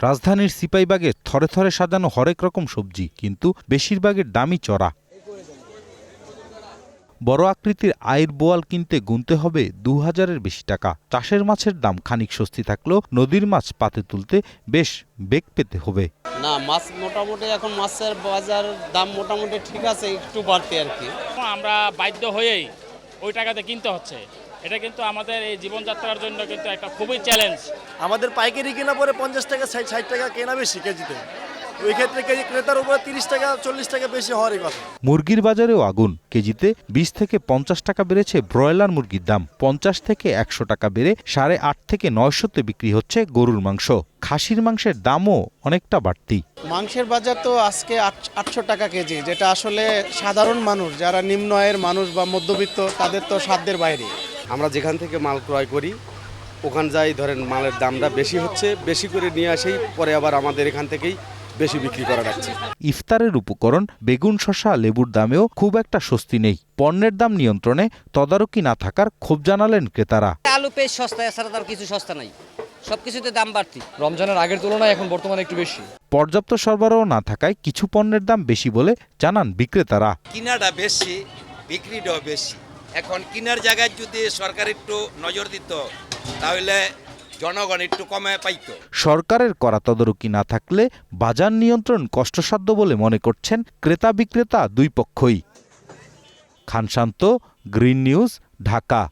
রাজধানীর সিপাহীবাগে থরে থরে সাজানো হরেক রকম সবজি, কিন্তু বেশিরভাগের দামই চড়া। বড় আকৃতির আয়ের বোয়াল কিনতে গুনতে হবে ২,০০০-এর বেশি টাকা। চাষের মাছের দাম খানিক স্বস্তি থাকলেও নদীর মাছ পাতে তুলতে বেশ বেগ পেতে হবে। না, মাছ মোটামুটি এখন মাছের বাজার দাম মোটামুটি ঠিক আছে, একটু বাড়তি আর কি। আমরা বাধ্য হয়েই ওই টাকাতে কিনতে হচ্ছে। এটা কিন্তু আমাদের এই জীবনযাত্রার জন্য কিন্তু একটা খুবই চ্যালেঞ্জ। আমাদের পাইকারি কেনা পরে 50 টাকা 60 টাকা কেনা বেশি কেজিতে, ওই ক্ষেত্রে কেজি ক্রেতার উপরে 30 টাকা 40 টাকা বেশি হওয়ারই কথা। মুরগির বাজারেও আগুন। কেজিতে 20 থেকে 50 টাকা বেড়েছে ব্রয়লার মুরগির দাম। 50 থেকে 100 টাকা বেড়ে 850 থেকে 900-তে বিক্রি হচ্ছে গরুর মাংস। খাসির মাংসের দামও অনেকটা বাড়তি। মাংসের বাজার তো আজকে 800 টাকা কেজি, যেটা আসলে সাধারণ মানুষ, যারা নিম্ন আয়ের মানুষ বা মধ্যবিত্ত, তাদের তো সাধ্যের বাইরে। আমরা যেখান থেকে মাল ক্রয় করি ওখান যাই, ধরেন মালের দামটা বেশি হচ্ছে, বেশি করে নিয়ে আসেই পরে আবার আমাদের এখান থেকেই বেশি বিক্রি করা যাচ্ছে। ইফতারের উপকরণ বেগুন, শসা, লেবুর দামেও খুব একটা স্বস্তি নেই। পণ্যের দাম নিয়ন্ত্রণে তদারকি না থাকার ক্ষোভ জানালেন ক্রেতারা। আলু পেঁয়াজ সস্তা, এছাড়া তার কিছু সস্তা নাই, সবকিছুতে দাম বাড়তি। রমজানের আগের তুলনায় এখন বর্তমানে একটু বেশি। পর্যাপ্ত সরবরাহ না থাকায় কিছু পণ্যের দাম বেশি বলে জানান বিক্রেতারা। কিনাটা বেশি, বিক্রিটাও বেশি। এখন কিনার জায়গায় যদি সরকার একটু নজর দিত তাহলে জনগণ একটু কমে পাইত। সরকারের কড়া তদারকি না থাকলে বাজার নিয়ন্ত্রণ কষ্টসাধ্য বলে মনে করছেন ক্রেতা বিক্রেতা দুই পক্ষই। খান শান্ত, গ্রিন নিউজ, ঢাকা।